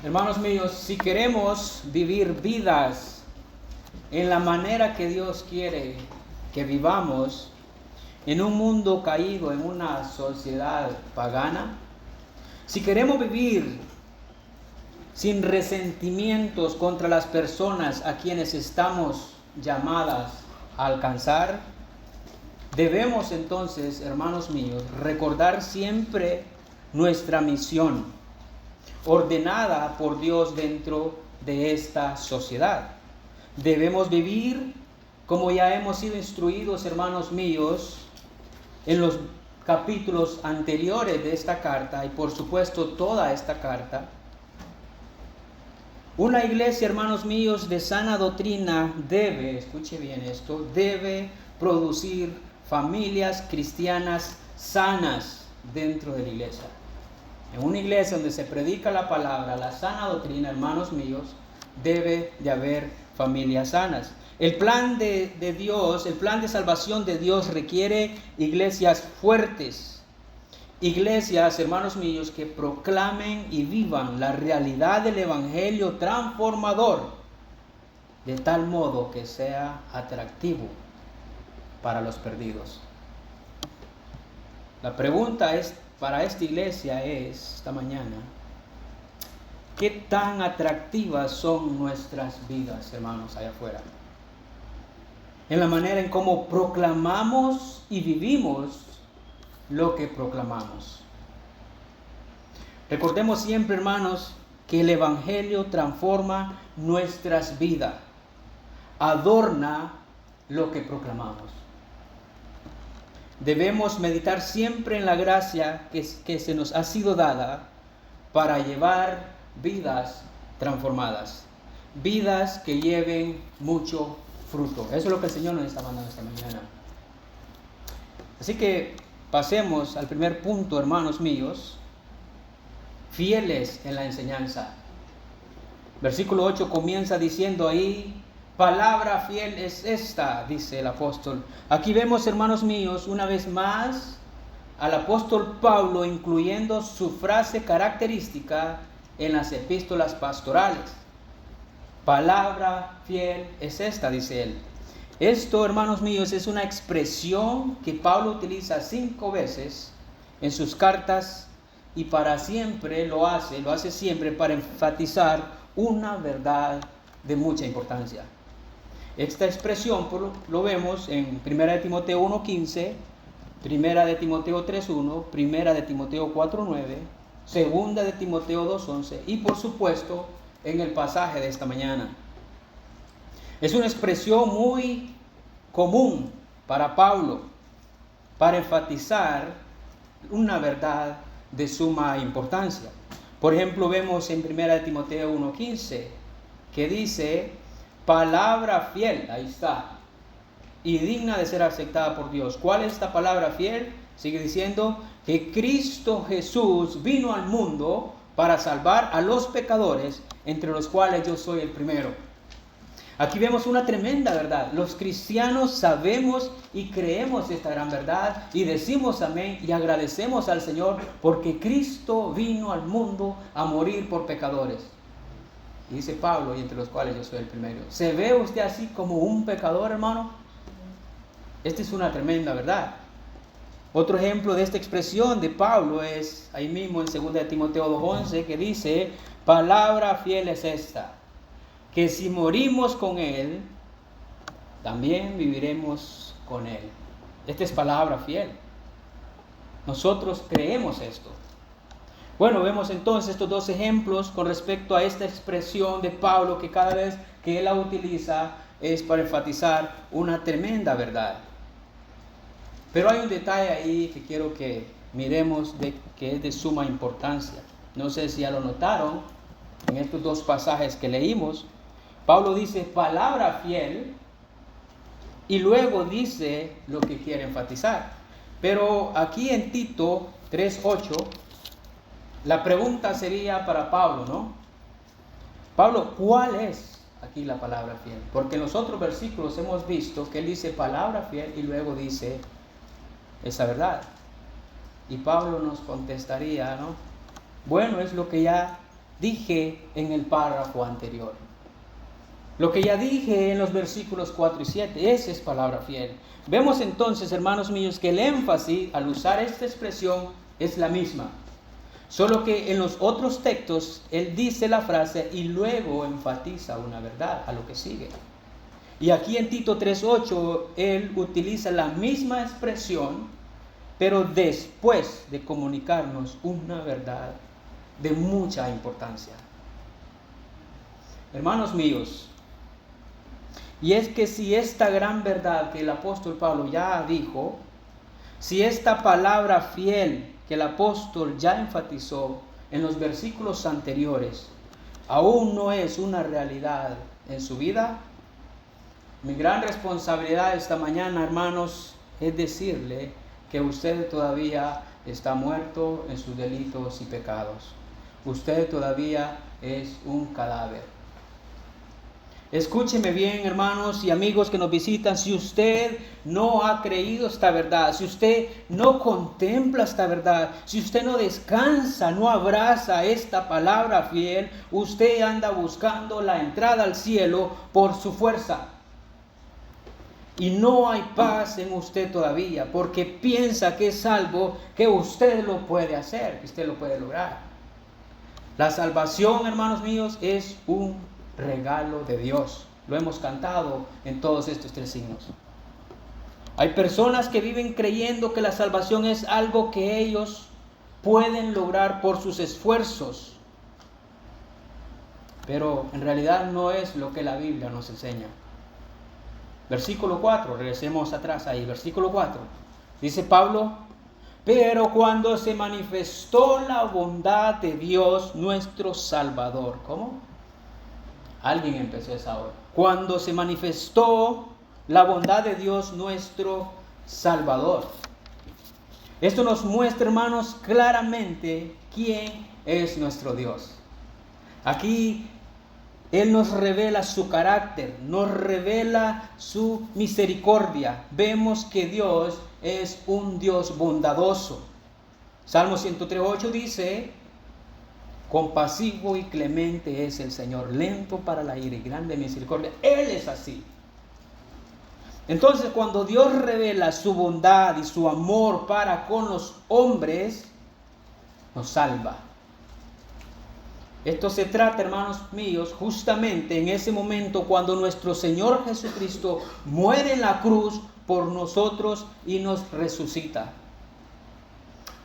Hermanos míos, si queremos vivir vidas en la manera que Dios quiere que vivamos, en un mundo caído, en una sociedad pagana, si queremos vivir sin resentimientos contra las personas a quienes estamos llamadas a alcanzar, debemos entonces, hermanos míos, recordar siempre nuestra misión, ordenada por Dios dentro de esta sociedad. Debemos vivir como ya hemos sido instruidos, hermanos míos, en los capítulos anteriores de esta carta y por supuesto toda esta carta. Una iglesia, hermanos míos, de sana doctrina debe, escuche bien esto, debe producir familias cristianas sanas dentro de la iglesia. En una iglesia donde se predica la palabra, la sana doctrina, hermanos míos, debe de haber familias sanas. El plan de Dios, el plan de salvación de Dios requiere iglesias fuertes. Iglesias, hermanos míos, que proclamen y vivan la realidad del evangelio transformador, de tal modo que sea atractivo para los perdidos. La pregunta para esta iglesia es, esta mañana, ¿qué tan atractivas son nuestras vidas, hermanos, allá afuera? En la manera en cómo proclamamos y vivimos lo que proclamamos. Recordemos siempre, hermanos, que el evangelio transforma nuestras vidas, adorna lo que proclamamos. Debemos meditar siempre en la gracia que se nos ha sido dada para llevar vidas transformadas, vidas que lleven mucho fruto. Eso es lo que el Señor nos está mandando esta mañana. Así que pasemos al primer punto, hermanos míos, fieles en la enseñanza. Versículo 8 comienza diciendo ahí, palabra fiel es esta, dice el apóstol. Aquí vemos, hermanos míos, una vez más al apóstol Pablo incluyendo su frase característica en las epístolas pastorales. Palabra fiel es esta, dice él. Esto, hermanos míos, es una expresión que Pablo utiliza 5 veces en sus cartas y para siempre lo hace siempre para enfatizar una verdad de mucha importancia. Esta expresión lo vemos en 1 de Timoteo 1:15, 1 de Timoteo 3:1, 1 de Timoteo 4:9, 2 de Timoteo 2:11 y por supuesto en el pasaje de esta mañana. Es una expresión muy común para Pablo para enfatizar una verdad de suma importancia. Por ejemplo, vemos en 1 de Timoteo 1:15 que dice, palabra fiel, ahí está, y digna de ser aceptada por Dios. ¿Cuál es esta palabra fiel? Sigue diciendo que Cristo Jesús vino al mundo para salvar a los pecadores, entre los cuales yo soy el primero. Aquí vemos una tremenda verdad. Los cristianos sabemos y creemos esta gran verdad y decimos amén y agradecemos al Señor porque Cristo vino al mundo a morir por pecadores. Y dice Pablo, y entre los cuales yo soy el primero. ¿Se ve usted así como un pecador, hermano? Esta es una tremenda verdad. Otro ejemplo de esta expresión de Pablo es ahí mismo en 2 de Timoteo 2:11 que dice, palabra fiel es esta, que si morimos con Él, también viviremos con Él. Esta es palabra fiel. Nosotros creemos esto. Bueno, vemos entonces estos 2 ejemplos con respecto a esta expresión de Pablo que cada vez que él la utiliza es para enfatizar una tremenda verdad. Pero hay un detalle ahí que quiero que miremos que es de suma importancia. No sé si ya lo notaron en estos 2 pasajes que leímos. Pablo dice palabra fiel y luego dice lo que quiere enfatizar. Pero aquí en Tito 3:8, la pregunta sería para Pablo, ¿no? Pablo, ¿cuál es aquí la palabra fiel? Porque en los otros versículos hemos visto que él dice palabra fiel y luego dice esa verdad. Y Pablo nos contestaría, ¿no? Bueno, es lo que ya dije en el párrafo anterior. Lo que ya dije en los versículos 4 y 7, esa es palabra fiel. Vemos entonces, hermanos míos, que el énfasis al usar esta expresión es la misma. Solo que en los otros textos, él dice la frase y luego enfatiza una verdad a lo que sigue. Y aquí en Tito 3:8, él utiliza la misma expresión, pero después de comunicarnos una verdad de mucha importancia. Hermanos míos, y es que si esta gran verdad que el apóstol Pablo ya dijo, si esta palabra fiel que el apóstol ya enfatizó en los versículos anteriores, aún no es una realidad en su vida, mi gran responsabilidad esta mañana, hermanos, es decirle que usted todavía está muerto en sus delitos y pecados. Usted todavía es un cadáver. Escúcheme bien, hermanos y amigos que nos visitan, si usted no ha creído esta verdad, si usted no contempla esta verdad, si usted no descansa, no abraza esta palabra fiel, usted anda buscando la entrada al cielo por su fuerza. Y no hay paz en usted todavía, porque piensa que es algo que usted lo puede hacer, que usted lo puede lograr. La salvación, hermanos míos, es un regalo de Dios. Lo hemos cantado en todos estos 3 signos. Hay personas que viven creyendo que la salvación es algo que ellos pueden lograr por sus esfuerzos, pero en realidad no es lo que la Biblia nos enseña. Versículo 4, regresemos atrás ahí, versículo 4. Dice Pablo: pero cuando se manifestó la bondad de Dios nuestro Salvador. ¿Cómo? Alguien empezó esa hora. Cuando se manifestó la bondad de Dios nuestro Salvador. Esto nos muestra, hermanos, claramente quién es nuestro Dios. Aquí Él nos revela su carácter, nos revela su misericordia. Vemos que Dios es un Dios bondadoso. Salmo 103:8 dice: compasivo y clemente es el Señor, lento para la ira y grande misericordia. Él es así. Entonces, cuando Dios revela su bondad y su amor para con los hombres, nos salva. Esto se trata, hermanos míos, justamente en ese momento cuando nuestro Señor Jesucristo muere en la cruz por nosotros y nos resucita.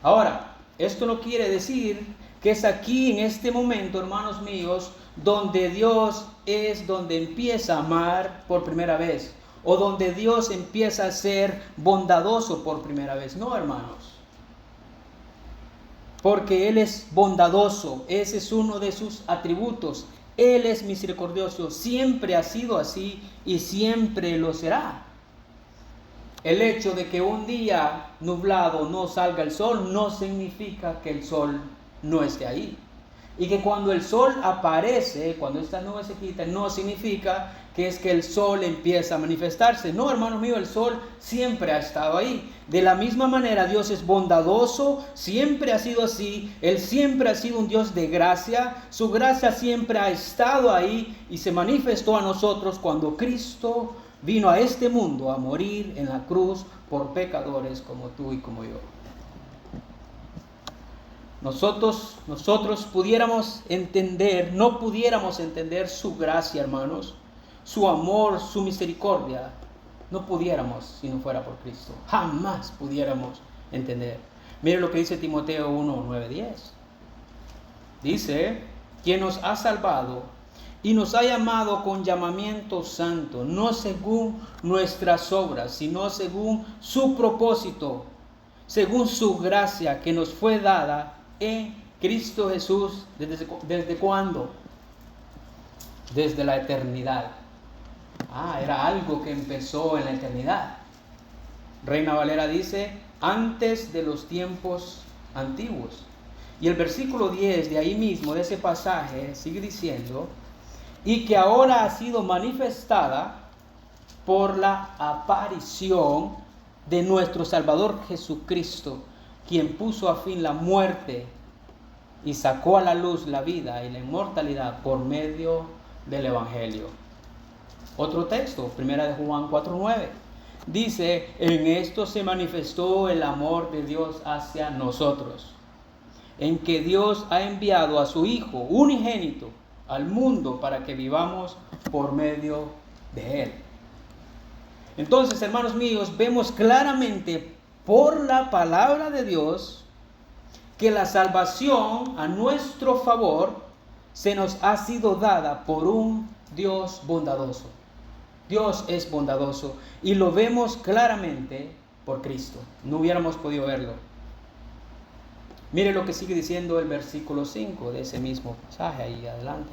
Ahora, esto no quiere decir que es aquí en este momento, hermanos míos, donde Dios es donde empieza a amar por primera vez, o donde Dios empieza a ser bondadoso por primera vez. No, hermanos. Porque Él es bondadoso, ese es uno de sus atributos. Él es misericordioso, siempre ha sido así y siempre lo será. El hecho de que un día nublado no salga el sol no significa que el sol no esté ahí. Y que cuando el sol aparece, cuando esta nube se quita, no significa que es que el sol empieza a manifestarse. No, hermanos míos, el sol siempre ha estado ahí. De la misma manera, Dios es bondadoso, siempre ha sido así. Él siempre ha sido un Dios de gracia. Su gracia siempre ha estado ahí y se manifestó a nosotros cuando Cristo vino a este mundo a morir en la cruz por pecadores como tú y como yo. Nosotros pudiéramos entender, no pudiéramos entender su gracia, hermanos, su amor, su misericordia. No pudiéramos si no fuera por Cristo. Jamás pudiéramos entender. Mire lo que dice Timoteo 1, 9, 10. Dice: quien nos ha salvado y nos ha llamado con llamamiento santo, no según nuestras obras, sino según su propósito, según su gracia que nos fue dada en Cristo Jesús. ¿Desde cuándo? Desde la eternidad. Era algo que empezó en la eternidad. Reina Valera dice: antes de los tiempos antiguos. Y el versículo 10 de ahí mismo, de ese pasaje, sigue diciendo: y que ahora ha sido manifestada por la aparición de nuestro Salvador Jesucristo, quien puso a fin la muerte y sacó a la luz la vida y la inmortalidad por medio del Evangelio. Otro texto, 1 de Juan 4:9. Dice, en esto se manifestó el amor de Dios hacia nosotros, en que Dios ha enviado a su Hijo unigénito al mundo para que vivamos por medio de Él. Entonces, hermanos míos, vemos claramente por la palabra de Dios que la salvación a nuestro favor se nos ha sido dada por un Dios bondadoso. Dios es bondadoso y lo vemos claramente por Cristo. No hubiéramos podido verlo. Mire lo que sigue diciendo el versículo 5 de ese mismo pasaje ahí adelante.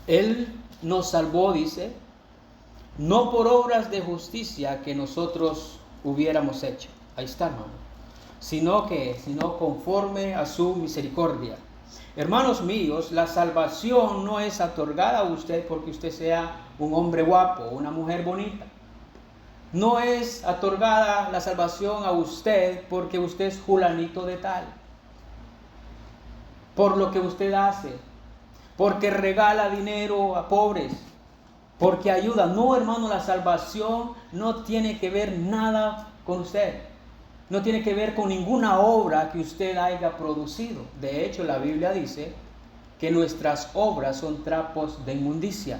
Él nos salvó, dice, no por obras de justicia que nosotros hubiéramos hecho. Ahí está, hermano. Sino conforme a su misericordia. Hermanos míos, la salvación no es otorgada a usted porque usted sea un hombre guapo, una mujer bonita. No es otorgada la salvación a usted porque usted es fulanito de tal. Por lo que usted hace, porque regala dinero a pobres, porque ayuda. No, hermano, la salvación no tiene que ver nada con usted. No tiene que ver con ninguna obra que usted haya producido. De hecho, la Biblia dice que nuestras obras son trapos de inmundicia.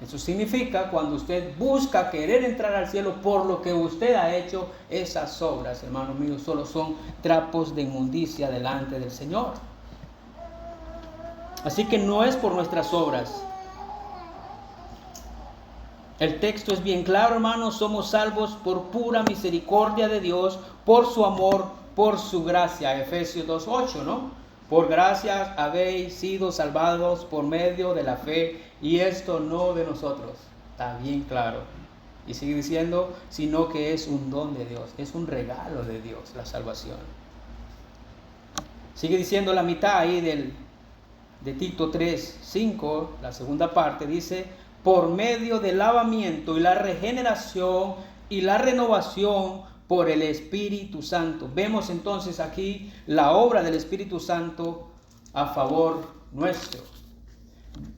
Eso significa cuando usted busca querer entrar al cielo por lo que usted ha hecho, esas obras, hermanos míos, solo son trapos de inmundicia delante del Señor. Así que no es por nuestras obras. El texto es bien claro, hermanos, somos salvos por pura misericordia de Dios, por su amor, por su gracia. Efesios 2:8, ¿no? Por gracia habéis sido salvados por medio de la fe, y esto no de nosotros. Está bien claro. Y sigue diciendo, sino que es un don de Dios, es un regalo de Dios la salvación. Sigue diciendo la mitad ahí de Tito 3:5, la segunda parte, dice, por medio del lavamiento y la regeneración y la renovación por el Espíritu Santo. Vemos entonces aquí la obra del Espíritu Santo a favor nuestro.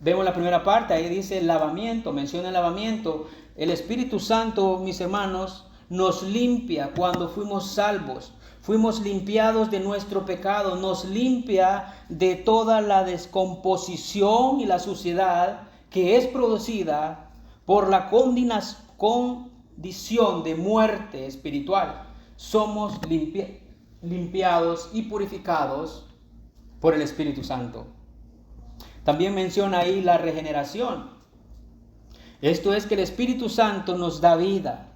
Vemos la primera parte, ahí dice lavamiento, menciona el lavamiento. El Espíritu Santo, mis hermanos, nos limpia cuando fuimos salvos. Fuimos limpiados de nuestro pecado, nos limpia de toda la descomposición y la suciedad que es producida por la condición de muerte espiritual. Somos limpiados y purificados por el Espíritu Santo. También menciona ahí la regeneración. Esto es que el Espíritu Santo nos da vida.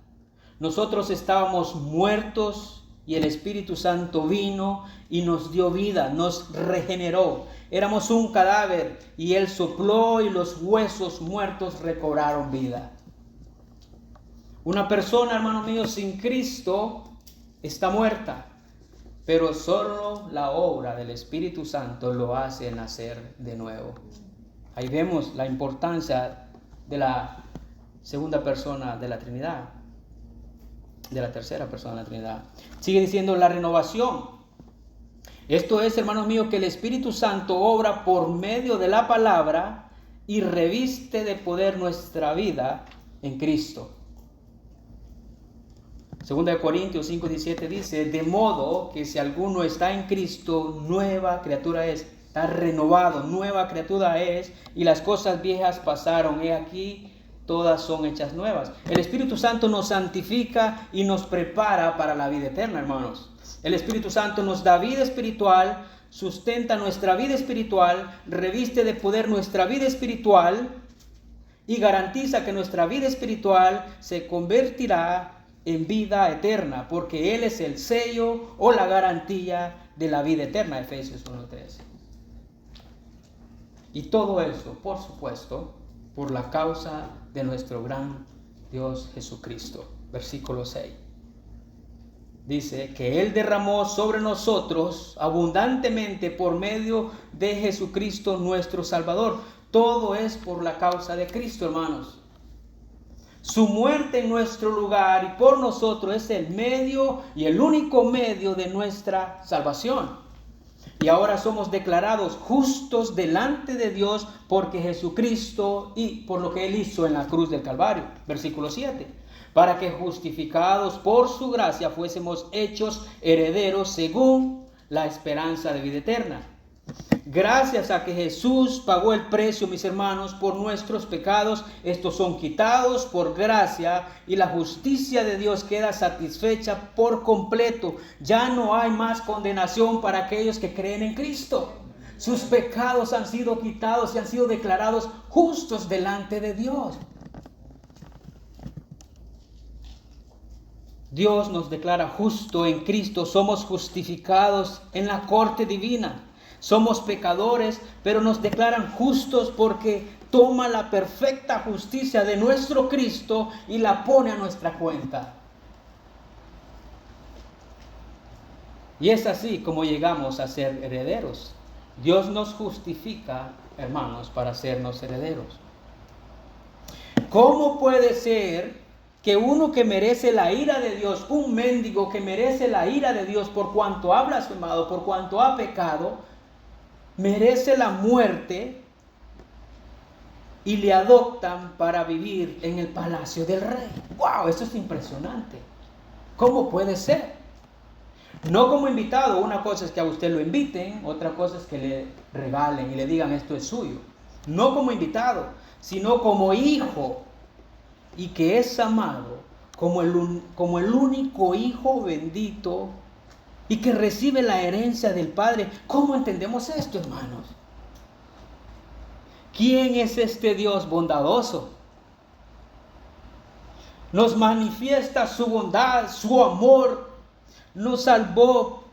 Nosotros estábamos muertos y el Espíritu Santo vino y nos dio vida, nos regeneró. Éramos un cadáver y Él sopló y los huesos muertos recobraron vida. Una persona, hermano mío, sin Cristo está muerta, pero solo la obra del Espíritu Santo lo hace nacer de nuevo. Ahí vemos la importancia de la segunda persona de la Trinidad, de la tercera persona de la Trinidad. Sigue diciendo la renovación. Esto es, hermanos míos, que el Espíritu Santo obra por medio de la palabra y reviste de poder nuestra vida en Cristo. 2 Corintios 5:17 dice, de modo que si alguno está en Cristo, nueva criatura es. Está renovado, nueva criatura es, y las cosas viejas pasaron, he aquí, todas son hechas nuevas. El Espíritu Santo nos santifica y nos prepara para la vida eterna, hermanos. El Espíritu Santo nos da vida espiritual, sustenta nuestra vida espiritual, reviste de poder nuestra vida espiritual y garantiza que nuestra vida espiritual se convertirá en vida eterna, porque Él es el sello o la garantía de la vida eterna, Efesios 1:13. Y todo eso, por supuesto, por la causa de nuestro gran Dios Jesucristo. Versículo 6. Dice que Él derramó sobre nosotros abundantemente por medio de Jesucristo nuestro Salvador. Todo es por la causa de Cristo, hermanos. Su muerte en nuestro lugar y por nosotros es el medio y el único medio de nuestra salvación. Y ahora somos declarados justos delante de Dios porque Jesucristo y por lo que Él hizo en la cruz del Calvario. Versículo 7. Para que justificados por su gracia fuésemos hechos herederos según la esperanza de vida eterna. Gracias a que Jesús pagó el precio, mis hermanos, por nuestros pecados, estos son quitados por gracia y la justicia de Dios queda satisfecha por completo. Ya no hay más condenación para aquellos que creen en Cristo. Sus pecados han sido quitados y han sido declarados justos delante de Dios. Dios nos declara justo en Cristo, somos justificados en la corte divina. Somos pecadores, pero nos declaran justos porque toma la perfecta justicia de nuestro Cristo y la pone a nuestra cuenta. Y es así como llegamos a ser herederos. Dios nos justifica, hermanos, para hacernos herederos. ¿Cómo puede ser que uno que merece la ira de Dios, un mendigo que merece la ira de Dios por cuanto ha blasfemado, por cuanto ha pecado, merece la muerte y le adoptan para vivir en el palacio del rey? ¡Wow! Eso es impresionante. ¿Cómo puede ser? No como invitado. Una cosa es que a usted lo inviten, otra cosa es que le regalen y le digan esto es suyo. No como invitado, sino como hijo y que es amado como el único hijo bendito y que recibe la herencia del Padre. ¿Cómo entendemos esto, hermanos? ¿Quién es este Dios bondadoso? Nos manifiesta su bondad, su amor, nos salvó,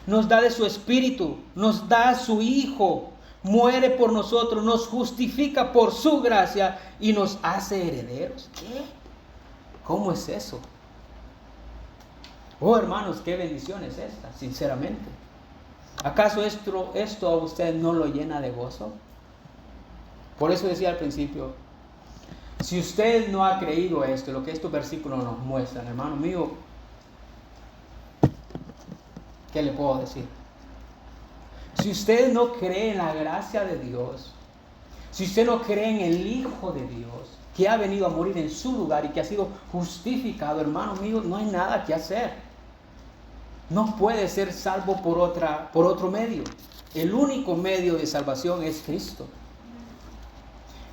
nos da de su espíritu, nos da a su Hijo, muere por nosotros, nos justifica por su gracia y nos hace herederos. ¿Qué? ¿Cómo es eso? Oh, hermanos, qué bendición es esta, sinceramente. ¿Acaso esto a usted no lo llena de gozo? Por eso decía al principio, si usted no ha creído esto, lo que estos versículos nos muestran, hermano mío, ¿qué le puedo decir? Si usted no cree en la gracia de Dios, si usted no cree en el Hijo de Dios, que ha venido a morir en su lugar y que ha sido justificado, hermano mío, no hay nada que hacer. No puede ser salvo por otro medio. El único medio de salvación es Cristo.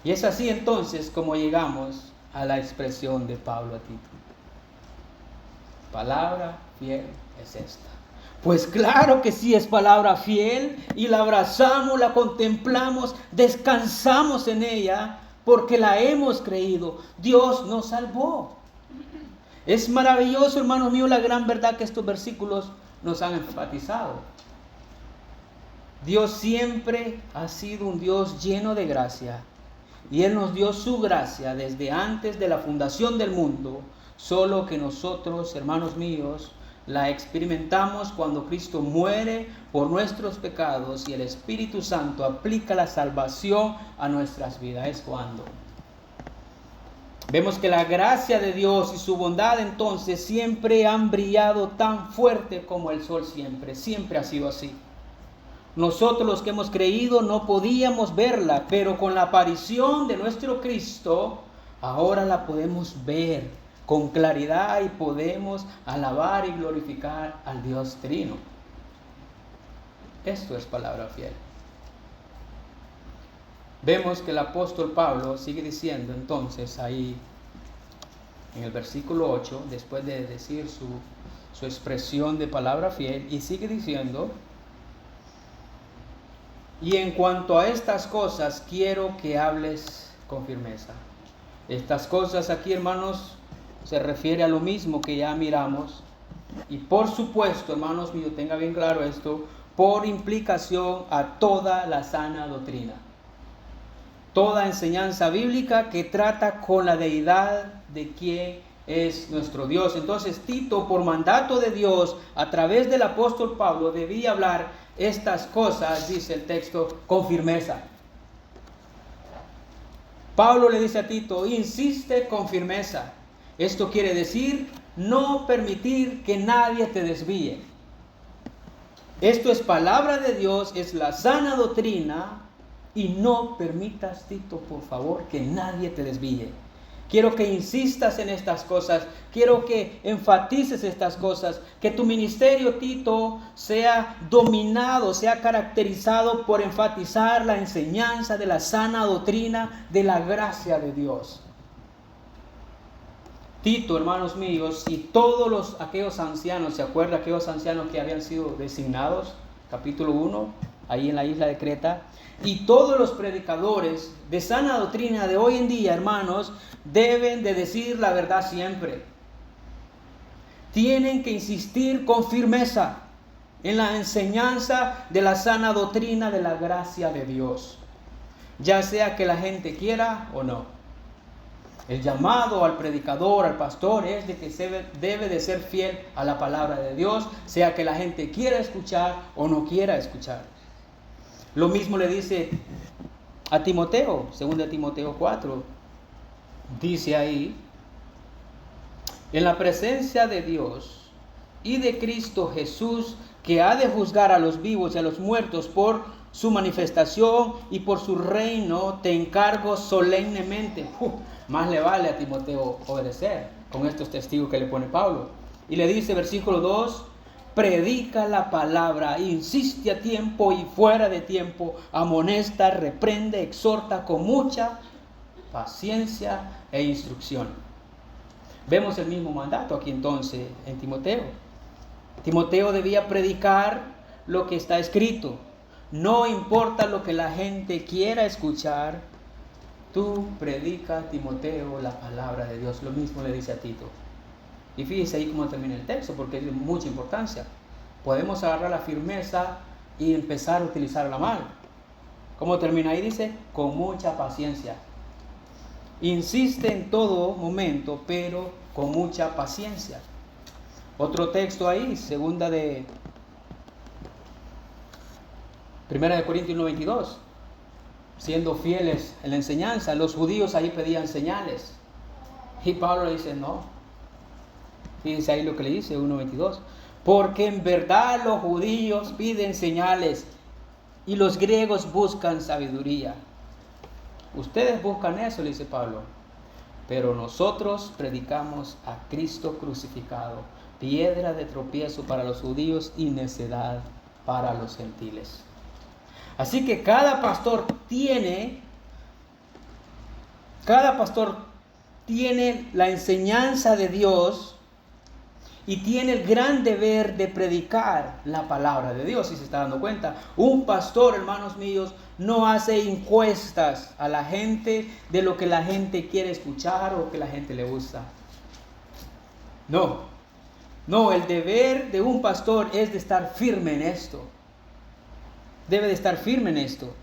Y es así entonces como llegamos a la expresión de Pablo a Tito. Palabra fiel es esta. Pues claro que sí es palabra fiel y la abrazamos, la contemplamos, descansamos en ella porque la hemos creído. Dios nos salvó. Es maravilloso, hermano mío, la gran verdad que estos versículos nos han enfatizado. Dios siempre ha sido un Dios lleno de gracia. Y Él nos dio su gracia desde antes de la fundación del mundo. Solo que nosotros, hermanos míos, la experimentamos cuando Cristo muere por nuestros pecados y el Espíritu Santo aplica la salvación a nuestras vidas. Es cuando vemos que la gracia de Dios y su bondad entonces siempre han brillado tan fuerte como el sol siempre ha sido así. Nosotros los que hemos creído no podíamos verla, pero con la aparición de nuestro Cristo, ahora la podemos ver con claridad y podemos alabar y glorificar al Dios Trino. Esto es palabra fiel. Vemos que el apóstol Pablo sigue diciendo entonces ahí en el versículo 8, después de decir su expresión de palabra fiel, y sigue diciendo: y en cuanto a estas cosas quiero que hables con firmeza. Estas cosas aquí, hermanos, se refiere a lo mismo que ya miramos. Y por supuesto, hermanos míos, tenga bien claro esto, por implicación a toda la sana doctrina. Toda enseñanza bíblica que trata con la deidad de quien es nuestro Dios. Entonces Tito, por mandato de Dios, a través del apóstol Pablo, debía hablar estas cosas, dice el texto, con firmeza. Pablo le dice a Tito, insiste con firmeza. Esto quiere decir no permitir que nadie te desvíe. Esto es palabra de Dios, es la sana doctrina, y no permitas, Tito, por favor, que nadie te desvíe. Quiero que insistas en estas cosas, quiero que enfatices estas cosas, que tu ministerio, Tito, sea dominado, sea caracterizado por enfatizar la enseñanza de la sana doctrina de la gracia de Dios. Tito, hermanos míos, y todos aquellos ancianos, ¿se acuerdan aquellos ancianos que habían sido designados? Capítulo 1, ahí en la isla de Creta. Y todos los predicadores de sana doctrina de hoy en día, hermanos, deben de decir la verdad siempre. Tienen que insistir con firmeza en la enseñanza de la sana doctrina de la gracia de Dios, ya sea que la gente quiera o no. El llamado al predicador, al pastor, es de que debe de ser fiel a la palabra de Dios, sea que la gente quiera escuchar o no quiera escuchar. Lo mismo le dice a Timoteo, 2 Timoteo 4. Dice ahí: en la presencia de Dios y de Cristo Jesús, que ha de juzgar a los vivos y a los muertos por su manifestación y por su reino, te encargo solemnemente. Más le vale a Timoteo obedecer con estos testigos que le pone Pablo. Y le dice, versículo 2, predica la palabra, insiste a tiempo y fuera de tiempo, amonesta, reprende, exhorta con mucha paciencia e instrucción. Vemos el mismo mandato aquí entonces en Timoteo. Timoteo debía predicar lo que está escrito. No importa lo que la gente quiera escuchar, tú predica, Timoteo, la palabra de Dios. Lo mismo le dice a Tito. Y fíjese ahí cómo termina el texto, porque es de mucha importancia. Podemos agarrar la firmeza y empezar a utilizarla mal. ¿Cómo termina ahí? Dice, con mucha paciencia. Insiste en todo momento, pero con mucha paciencia. Otro texto ahí, 1 Corintios 1:22. Siendo fieles en la enseñanza, los judíos ahí pedían señales. Y Pablo le dice, no. Fíjense ahí lo que le dice, 1:22. Porque en verdad los judíos piden señales y los griegos buscan sabiduría. Ustedes buscan eso, le dice Pablo. Pero nosotros predicamos a Cristo crucificado, piedra de tropiezo para los judíos y necedad para los gentiles. Así que cada pastor tiene la enseñanza de Dios y tiene el gran deber de predicar la palabra de Dios. Si se está dando cuenta, un pastor, hermanos míos, no hace encuestas a la gente de lo que la gente quiere escuchar o que la gente le gusta. No, el deber de un pastor es de estar firme en esto. Debe de estar firme en esto.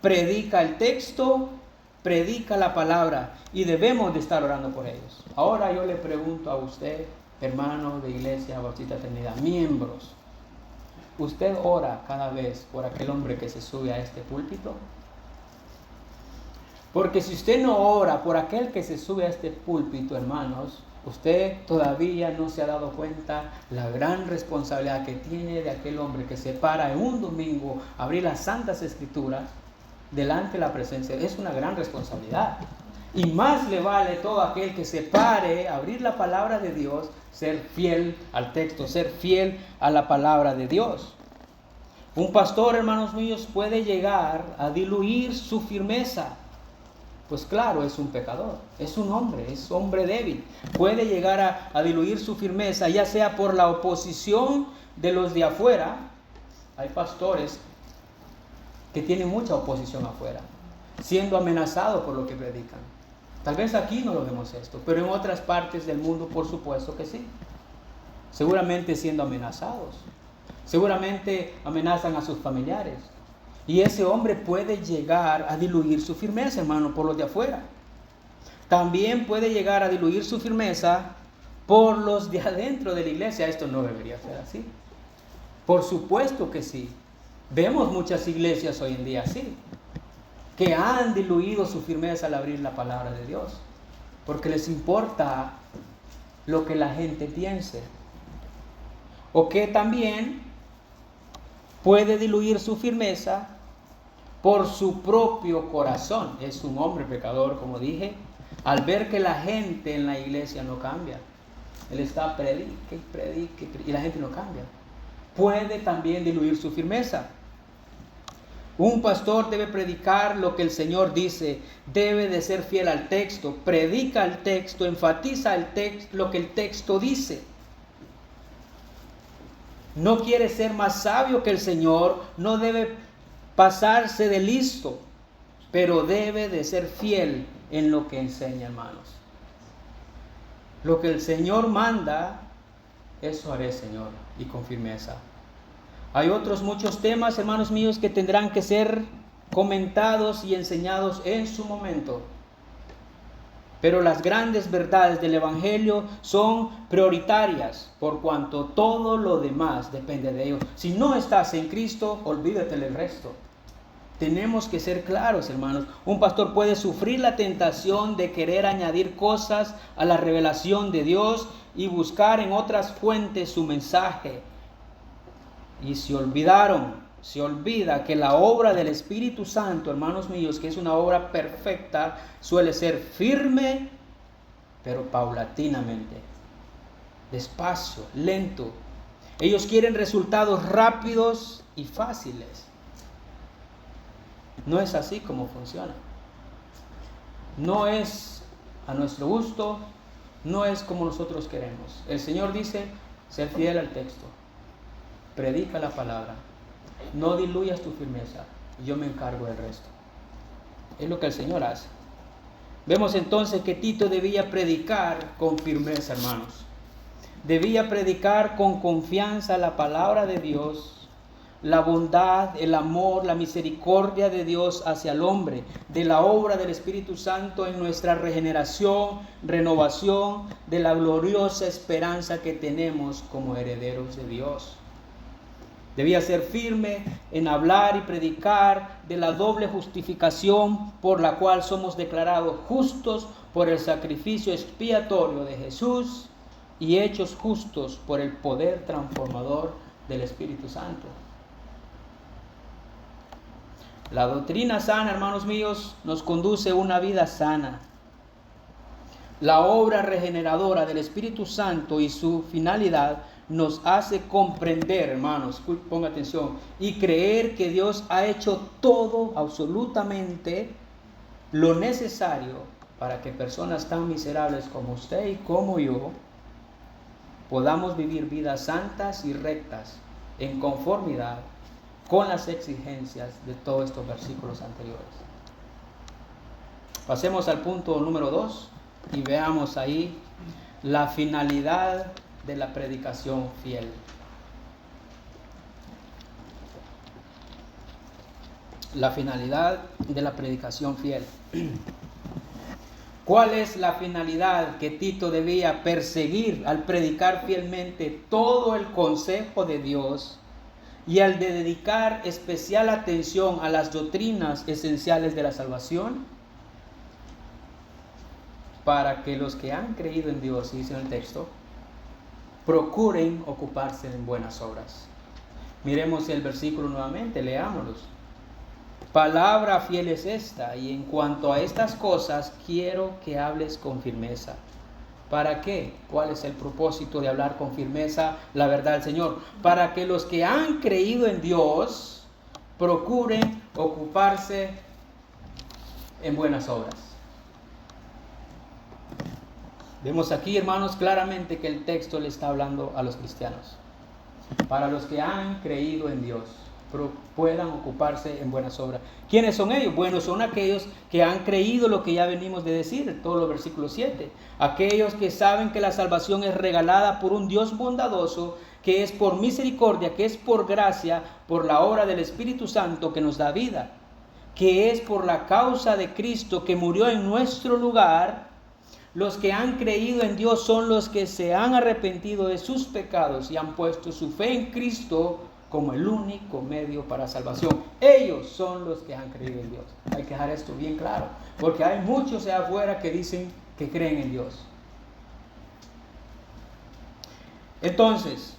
Predica el texto, predica la palabra y debemos de estar orando por ellos. Ahora yo le pregunto a usted, hermano de Iglesia Bautista Trinidad, miembros, ¿usted ora cada vez por aquel hombre que se sube a este púlpito? Porque si usted no ora por aquel que se sube a este púlpito, hermanos, usted todavía no se ha dado cuenta la gran responsabilidad que tiene de aquel hombre que se para en un domingo a abrir las Santas Escrituras delante de la presencia. Es una gran responsabilidad. Y más le vale todo aquel que se pare a abrir la palabra de Dios, ser fiel al texto, ser fiel a la palabra de Dios. Un pastor, hermanos míos, puede llegar a diluir su firmeza. Pues claro, es un pecador, es hombre débil. Puede llegar a diluir su firmeza, ya sea por la oposición de los de afuera. Hay pastores que tienen mucha oposición afuera, siendo amenazados por lo que predican. Tal vez aquí no lo vemos esto, pero en otras partes del mundo, por supuesto que sí. Seguramente siendo amenazados. Seguramente amenazan a sus familiares. Y ese hombre puede llegar a diluir su firmeza, hermano, por los de afuera. También puede llegar a diluir su firmeza por los de adentro de la iglesia. Esto no debería ser así. Por supuesto que sí. Vemos muchas iglesias hoy en día así, que han diluido su firmeza al abrir la palabra de Dios, porque les importa lo que la gente piense. O que también puede diluir su firmeza por su propio corazón. Es un hombre pecador, como dije, al ver que la gente en la iglesia no cambia. Él está predique y la gente no cambia. Puede también diluir su firmeza. Un pastor debe predicar lo que el Señor dice, debe de ser fiel al texto, predica el texto, enfatiza el texto, lo que el texto dice. No quiere ser más sabio que el Señor, no debe pasarse de listo, pero debe de ser fiel en lo que enseña, hermanos. Lo que el Señor manda, eso haré, Señor, y con firmeza. Hay otros muchos temas, hermanos míos, que tendrán que ser comentados y enseñados en su momento. Pero las grandes verdades del Evangelio son prioritarias, por cuanto todo lo demás depende de ellos. Si no estás en Cristo, olvídate del resto. Tenemos que ser claros, hermanos. Un pastor puede sufrir la tentación de querer añadir cosas a la revelación de Dios y buscar en otras fuentes su mensaje. Y se olvida que la obra del Espíritu Santo, hermanos míos, que es una obra perfecta, suele ser firme, pero paulatinamente, despacio, lento. Ellos quieren resultados rápidos y fáciles. No es así como funciona. No es a nuestro gusto, no es como nosotros queremos. El Señor dice, sé fiel al texto, predica la palabra, no diluyas tu firmeza, yo me encargo del resto. Es lo que el Señor hace. Vemos entonces que Tito debía predicar con firmeza, hermanos. Debía predicar con confianza la palabra de Dios, la bondad, el amor, la misericordia de Dios hacia el hombre, de la obra del Espíritu Santo en nuestra regeneración, renovación, de la gloriosa esperanza que tenemos como herederos de Dios. Debía ser firme en hablar y predicar de la doble justificación por la cual somos declarados justos por el sacrificio expiatorio de Jesús y hechos justos por el poder transformador del Espíritu Santo. La doctrina sana, hermanos míos, nos conduce a una vida sana. La obra regeneradora del Espíritu Santo y su finalidad nos hace comprender, hermanos, ponga atención, y creer que Dios ha hecho todo, absolutamente, lo necesario para que personas tan miserables como usted y como yo podamos vivir vidas santas y rectas en conformidad con las exigencias de todos estos versículos anteriores. Pasemos al punto número 2 y veamos ahí la finalidad de la predicación fiel. La finalidad de la predicación fiel. ¿Cuál es la finalidad que Tito debía perseguir al predicar fielmente todo el consejo de Dios y al de dedicar especial atención a las doctrinas esenciales de la salvación? Para que los que han creído en Dios, dice en el texto, procuren ocuparse en buenas obras. Miremos el versículo nuevamente, leámoslos. Palabra fiel es esta, y en cuanto a estas cosas quiero que hables con firmeza. ¿Para qué? ¿Cuál es el propósito de hablar con firmeza la verdad del Señor? Para que los que han creído en Dios procuren ocuparse en buenas obras. Vemos aquí, hermanos, claramente que el texto le está hablando a los cristianos. Para los que han creído en Dios, puedan ocuparse en buenas obras. ¿Quiénes son ellos? Bueno, son aquellos que han creído lo que ya venimos de decir en todos los versículos 7. Aquellos que saben que la salvación es regalada por un Dios bondadoso, que es por misericordia, que es por gracia, por la obra del Espíritu Santo que nos da vida, que es por la causa de Cristo que murió en nuestro lugar. Los que han creído en Dios son los que se han arrepentido de sus pecados y han puesto su fe en Cristo como el único medio para salvación. Ellos son los que han creído en Dios. Hay que dejar esto bien claro, porque hay muchos allá afuera que dicen que creen en Dios. Entonces,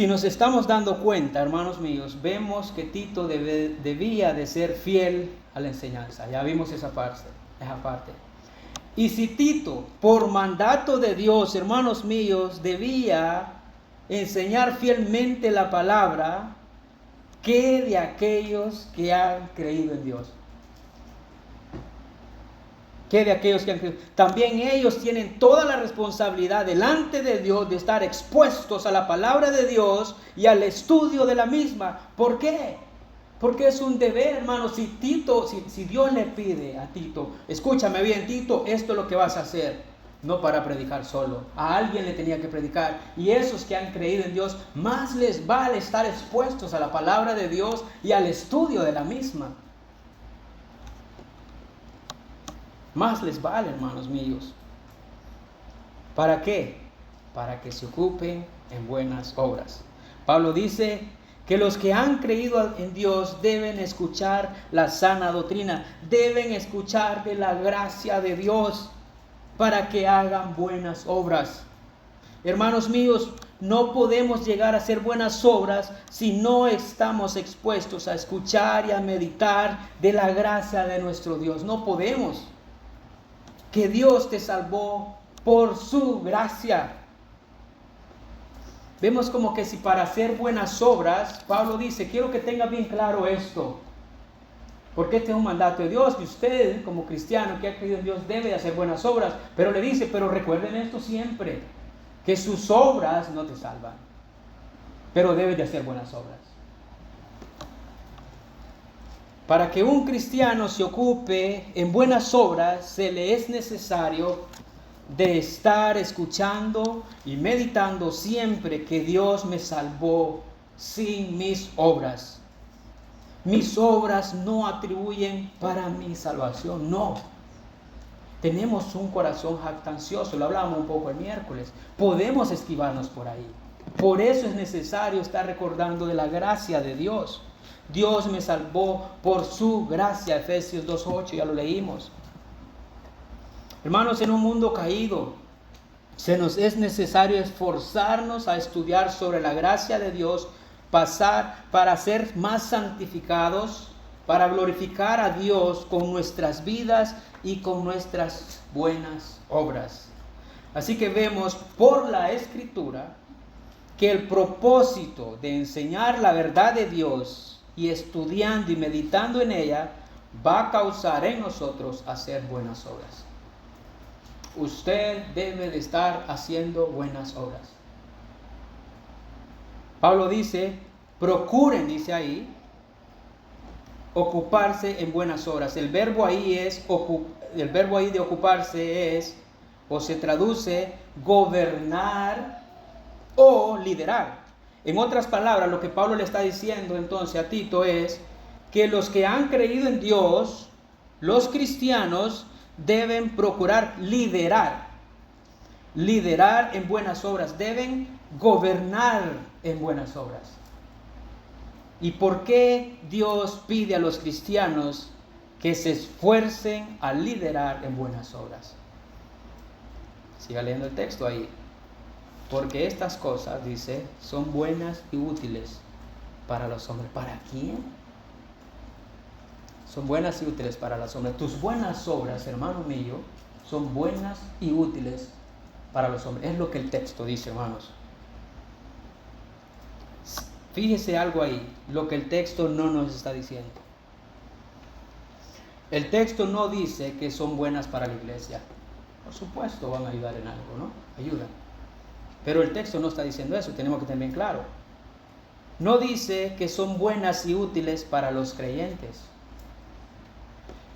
Si nos estamos dando cuenta, hermanos míos, vemos que Tito debía de ser fiel a la enseñanza. Ya vimos esa parte. Y si Tito, por mandato de Dios, hermanos míos, debía enseñar fielmente la palabra, ¿qué de aquellos que han creído en Dios? ¿Qué de aquellos que han creído? También ellos tienen toda la responsabilidad delante de Dios de estar expuestos a la palabra de Dios y al estudio de la misma. ¿Por qué? Porque es un deber, hermano. Si Dios le pide a Tito, escúchame bien, Tito, esto es lo que vas a hacer. No para predicar solo. A alguien le tenía que predicar. Y esos que han creído en Dios, más les vale estar expuestos a la palabra de Dios y al estudio de la misma. Más les vale, hermanos míos. ¿Para qué? Para que se ocupen en buenas obras. Pablo dice que los que han creído en Dios deben escuchar la sana doctrina, deben escuchar de la gracia de Dios para que hagan buenas obras. Hermanos míos, no podemos llegar a hacer buenas obras si no estamos expuestos a escuchar y a meditar de la gracia de nuestro Dios. No podemos. Que Dios te salvó por su gracia. Vemos como que si para hacer buenas obras, Pablo dice, quiero que tenga bien claro esto, porque este es un mandato de Dios, que usted como cristiano que ha creído en Dios debe de hacer buenas obras, pero le dice, pero recuerden esto siempre, que sus obras no te salvan, pero debes de hacer buenas obras. Para que un cristiano se ocupe en buenas obras, se le es necesario de estar escuchando y meditando siempre que Dios me salvó sin mis obras. Mis obras no atribuyen para mi salvación, no. Tenemos un corazón jactancioso, lo hablamos un poco el miércoles. Podemos esquivarnos por ahí. Por eso es necesario estar recordando de la gracia de Dios. Dios me salvó por su gracia, Efesios 2:8, ya lo leímos. Hermanos, en un mundo caído, se nos es necesario esforzarnos a estudiar sobre la gracia de Dios, pasar para ser más santificados, para glorificar a Dios con nuestras vidas y con nuestras buenas obras. Así que vemos por la Escritura que el propósito de enseñar la verdad de Dios y estudiando y meditando en ella va a causar en nosotros hacer buenas obras. Usted debe de estar haciendo buenas obras. Pablo dice, procuren, dice ahí, ocuparse en buenas obras. El verbo ahí de ocuparse es, o se traduce, gobernar o liderar. En otras palabras, lo que Pablo le está diciendo entonces a Tito es que los que han creído en Dios, los cristianos, deben procurar liderar en buenas obras, deben gobernar en buenas obras. ¿Y por qué Dios pide a los cristianos que se esfuercen a liderar en buenas obras? Siga leyendo el texto ahí. Porque estas cosas, dice, son buenas y útiles para los hombres. ¿Para quién? Son buenas y útiles para los hombres. Tus buenas obras, hermano mío, son buenas y útiles para los hombres. Es lo que el texto dice, hermanos. Fíjese algo ahí, lo que el texto no nos está diciendo. El texto no dice que son buenas para la iglesia. Por supuesto van a ayudar en algo, ¿no? Ayudan. Pero el texto no está diciendo eso, tenemos que tener bien claro. No dice que son buenas y útiles para los creyentes,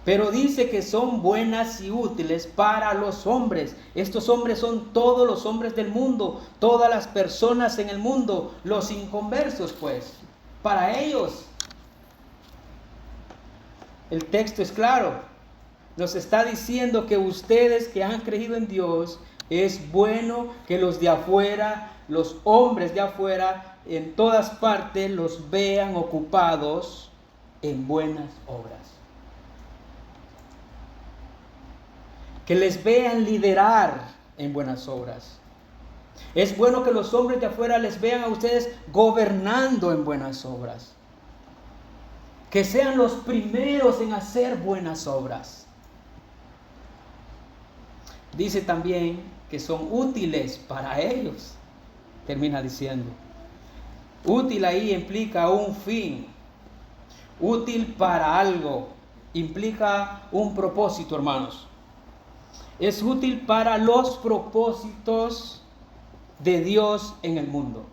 pero dice que son buenas y útiles para los hombres. Estos hombres son todos los hombres del mundo, todas las personas en el mundo, los inconversos, pues, para ellos. El texto es claro, nos está diciendo que ustedes que han creído en Dios, es bueno que los de afuera, los hombres de afuera, en todas partes los vean ocupados en buenas obras. Que les vean liderar en buenas obras. Es bueno que los hombres de afuera les vean a ustedes gobernando en buenas obras. Que sean los primeros en hacer buenas obras. Dice también que son útiles para ellos. Termina diciendo. Útil ahí implica un fin. Útil para algo. Implica un propósito, hermanos. Es útil para los propósitos de Dios en el mundo.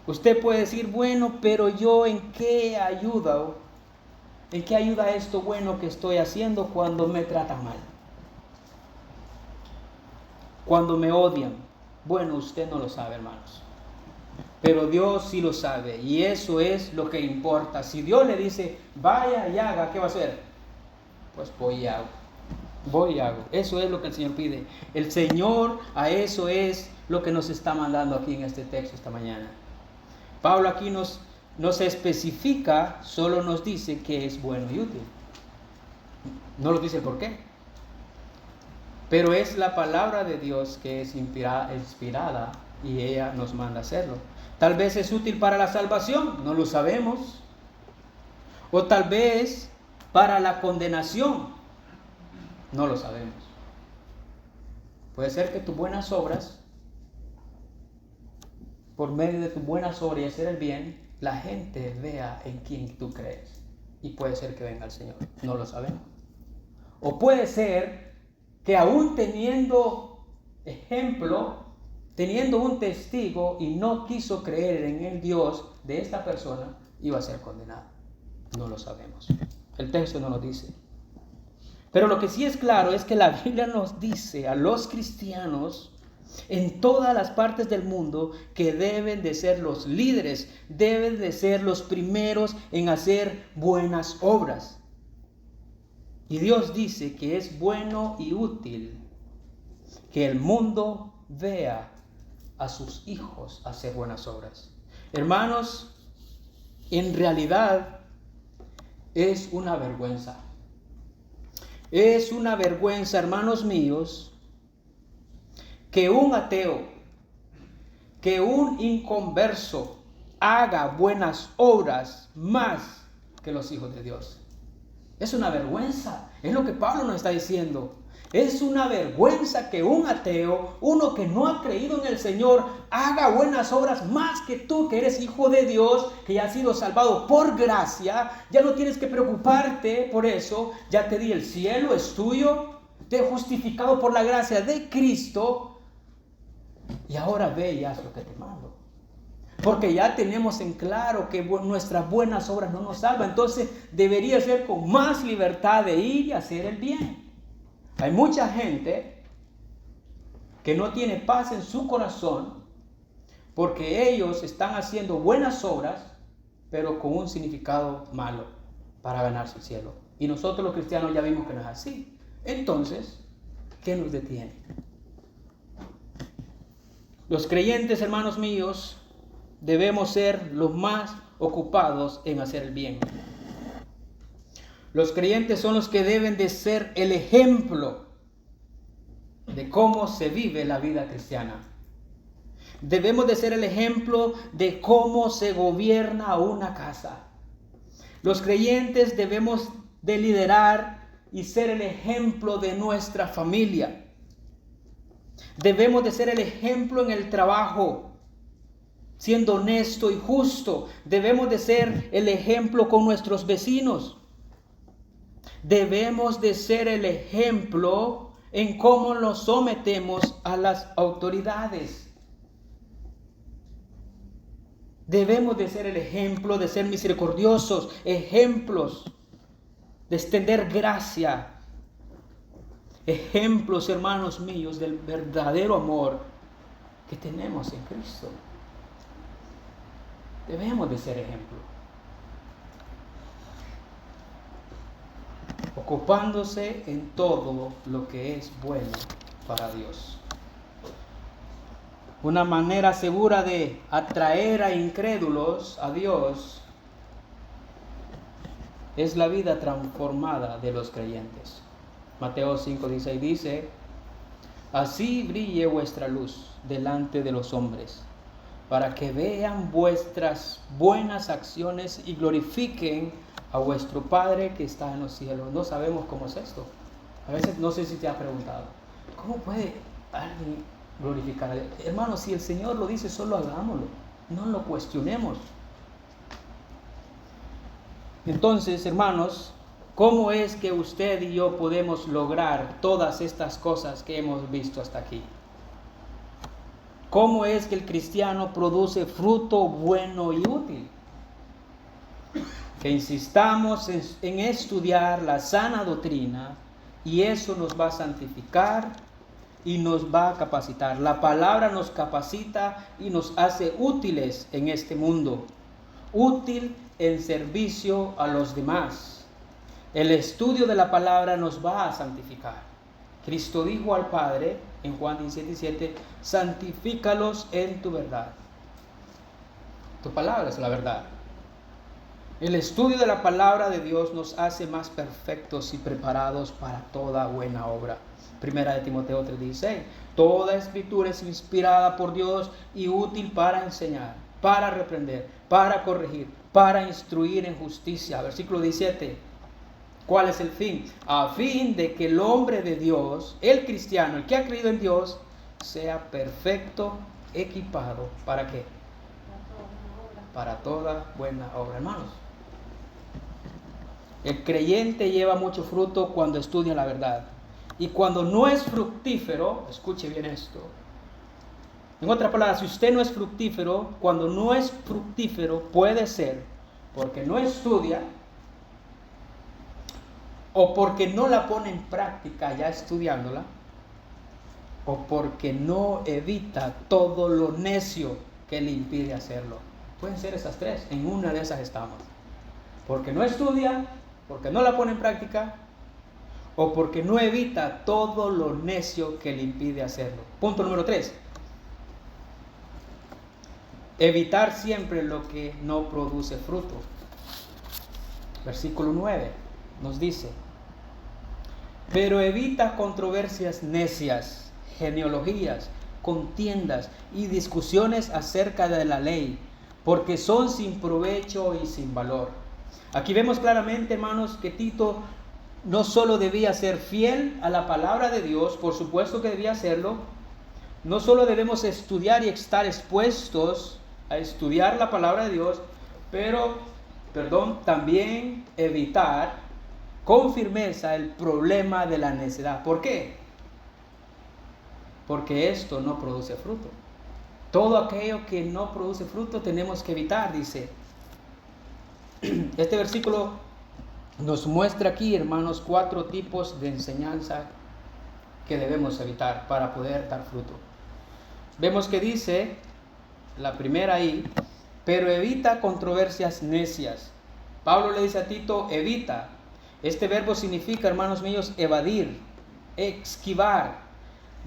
Usted puede decir, bueno, pero yo ¿en qué ayuda? ¿En qué ayuda esto bueno que estoy haciendo cuando me tratan mal? Cuando me odian. Bueno, usted no lo sabe, hermanos. Pero Dios sí lo sabe. Y eso es lo que importa. Si Dios le dice, vaya y haga, ¿qué va a hacer? Pues voy y hago. Voy y hago. Eso es lo que el Señor pide. El Señor a eso es lo que nos está mandando aquí en este texto esta mañana. Pablo aquí no se especifica, solo nos dice que es bueno y útil. No nos dice por qué. Pero es la palabra de Dios que es inspirada y ella nos manda hacerlo. Tal vez es útil para la salvación, no lo sabemos. O tal vez para la condenación, no lo sabemos. Puede ser que tus buenas obras, por medio de tus buenas obras y hacer el bien, la gente vea en quién tú crees. Y puede ser que venga el Señor, no lo sabemos. O puede ser que aún teniendo ejemplo, teniendo un testigo y no quiso creer en el Dios de esta persona, iba a ser condenado. No lo sabemos. El texto no lo dice. Pero lo que sí es claro es que la Biblia nos dice a los cristianos en todas las partes del mundo que deben de ser los líderes, deben de ser los primeros en hacer buenas obras. Y Dios dice que es bueno y útil que el mundo vea a sus hijos hacer buenas obras. Hermanos, en realidad es una vergüenza. Es una vergüenza, hermanos míos, que un ateo, que un inconverso haga buenas obras más que los hijos de Dios. Es una vergüenza, es lo que Pablo nos está diciendo. Es una vergüenza que un ateo, uno que no ha creído en el Señor, haga buenas obras más que tú, que eres hijo de Dios, que ya has sido salvado por gracia. Ya no tienes que preocuparte por eso. Ya te di el cielo, es tuyo. Te he justificado por la gracia de Cristo. Y ahora ve y haz lo que te mando. Porque ya tenemos en claro que nuestras buenas obras no nos salvan. Entonces debería ser con más libertad de ir y hacer el bien. Hay mucha gente que no tiene paz en su corazón porque ellos están haciendo buenas obras, pero con un significado malo para ganarse el cielo. Y nosotros los cristianos ya vimos que no es así. Entonces, ¿qué nos detiene? Los creyentes, hermanos míos, debemos ser los más ocupados en hacer el bien. Los creyentes son los que deben de ser el ejemplo de cómo se vive la vida cristiana. Debemos de ser el ejemplo de cómo se gobierna una casa. Los creyentes debemos de liderar y ser el ejemplo de nuestra familia. Debemos de ser el ejemplo en el trabajo, siendo honesto y justo. Debemos de ser el ejemplo con nuestros vecinos. Debemos de ser el ejemplo en cómo nos sometemos a las autoridades. Debemos de ser el ejemplo de ser misericordiosos, ejemplos de extender gracia, ejemplos, hermanos míos, del verdadero amor que tenemos en Cristo. Debemos de ser ejemplo. Ocupándose en todo lo que es bueno para Dios. Una manera segura de atraer a incrédulos a Dios es la vida transformada de los creyentes. Mateo 5:16 dice: Así brille vuestra luz delante de los hombres, para que vean vuestras buenas acciones y glorifiquen a vuestro Padre que está en los cielos. No sabemos cómo es esto. A veces no sé si te ha preguntado, ¿cómo puede alguien glorificar a Dios? Hermano, si el Señor lo dice, solo hagámoslo, no lo cuestionemos. Entonces, hermanos, ¿cómo es que usted y yo podemos lograr todas estas cosas que hemos visto hasta aquí? ¿Cómo es que el cristiano produce fruto bueno y útil? Que insistamos en estudiar la sana doctrina, y eso nos va a santificar y nos va a capacitar. La palabra nos capacita y nos hace útiles en este mundo, útil en servicio a los demás. El estudio de la palabra nos va a santificar. Cristo dijo al Padre en Juan 17:7, santifícalos en tu verdad. Tu palabra es la verdad. El estudio de la palabra de Dios nos hace más perfectos y preparados para toda buena obra. Primera de Timoteo 3:16. Toda escritura es inspirada por Dios y útil para enseñar, para reprender, para corregir, para instruir en justicia. Versículo 17. ¿Cuál es el fin? A fin de que el hombre de Dios, el cristiano, el que ha creído en Dios, sea perfecto, equipado. ¿Para qué? Para toda buena obra, hermanos. El creyente lleva mucho fruto cuando estudia la verdad. Y cuando no es fructífero, escuche bien esto. En otras palabras, si usted no es fructífero, cuando no es fructífero puede ser porque no estudia o porque no la pone en práctica ya estudiándola, o porque no evita todo lo necio que le impide hacerlo. Pueden ser esas tres, en una de esas estamos. Porque no estudia, porque no la pone en práctica, o porque no evita todo lo necio que le impide hacerlo. Punto número 3. Evitar siempre lo que no produce fruto. Versículo 9 nos dice, pero evita controversias necias, genealogías, contiendas y discusiones acerca de la ley, porque son sin provecho y sin valor. Aquí vemos claramente, hermanos, que Tito no solo debía ser fiel a la palabra de Dios, por supuesto que debía hacerlo. No solo debemos estudiar y estar expuestos a estudiar la palabra de Dios, pero, también evitar con firmeza el problema de la necedad. ¿Por qué? Porque esto no produce fruto. Todo aquello que no produce fruto tenemos que evitar, dice. Este versículo nos muestra aquí, hermanos, 4 tipos de enseñanza que debemos evitar para poder dar fruto. Vemos que dice, la primera ahí, pero evita controversias necias. Pablo le dice a Tito, evita. Este verbo significa, hermanos míos, evadir, esquivar,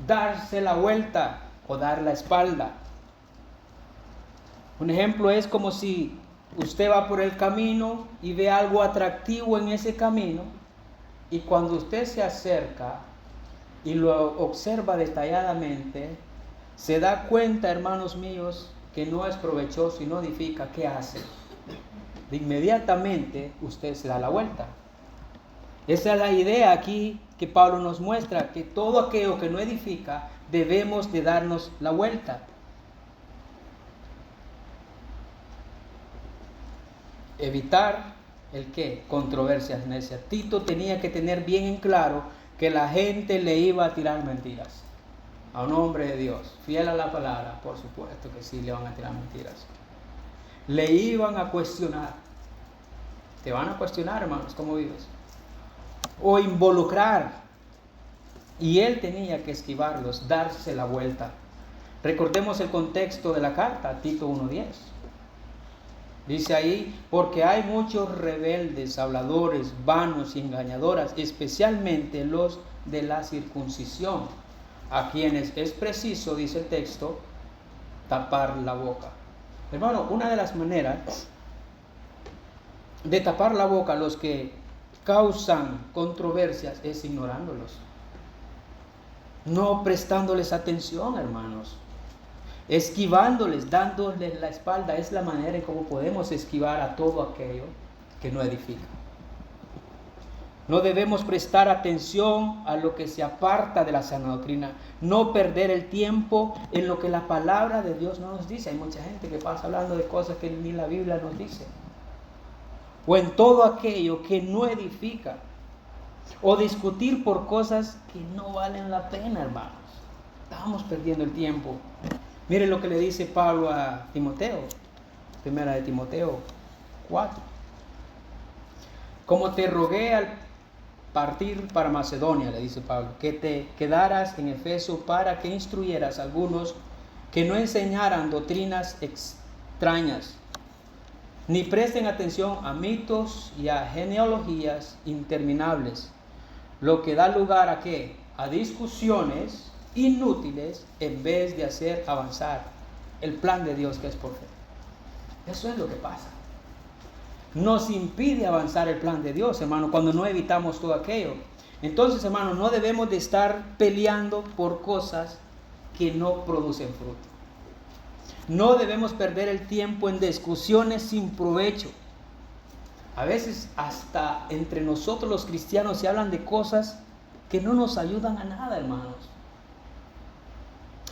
darse la vuelta o dar la espalda. Un ejemplo es como si usted va por el camino y ve algo atractivo en ese camino, y cuando usted se acerca y lo observa detalladamente, se da cuenta, hermanos míos, que no es provechoso y no edifica. ¿Qué hace? De inmediatamente usted se da la vuelta. Esa es la idea aquí que Pablo nos muestra, que todo aquello que no edifica debemos de darnos la vuelta. Evitar el qué, controversias necias. Tito tenía que tener bien en claro que la gente le iba a tirar mentiras a un hombre de Dios, fiel a la palabra. Por supuesto que sí le van a tirar mentiras. Le iban a cuestionar. Te van a cuestionar, hermanos, ¿cómo vives? O involucrar, y él tenía que esquivarlos, darse la vuelta. Recordemos el contexto de la carta, Tito 1:10. Dice ahí, porque hay muchos rebeldes, habladores, vanos y engañadoras, especialmente los de la circuncisión, a quienes es preciso, dice el texto, tapar la boca. Hermano, una de las maneras de tapar la boca a los que causan controversias es ignorándolos. no prestándoles atención, hermanos, esquivándoles, dándoles la espalda. Es la manera en cómo podemos esquivar a todo aquello que no edifica. No debemos prestar atención a lo que se aparta de la sana doctrina, no perder el tiempo en lo que la palabra de Dios no nos dice. Hay mucha gente que pasa hablando de cosas que ni la Biblia nos dice, o en todo aquello que no edifica, o discutir por cosas que no valen la pena, hermanos. Estamos perdiendo el tiempo. Miren lo que le dice Pablo a Timoteo, primera de Timoteo 4. Como te rogué al partir para Macedonia, le dice Pablo, que te quedaras en Efeso para que instruyeras a algunos que no enseñaran doctrinas extrañas, ni presten atención a mitos y a genealogías interminables, lo que da lugar a ¿qué? A discusiones inútiles en vez de hacer avanzar el plan de Dios que es por fe. Eso es lo que pasa. Nos impide avanzar el plan de Dios, hermano, cuando no evitamos todo aquello. Entonces, hermano, no debemos de estar peleando por cosas que no producen fruto. No debemos perder el tiempo en discusiones sin provecho. A veces hasta entre nosotros los cristianos se hablan de cosas que no nos ayudan a nada, hermanos.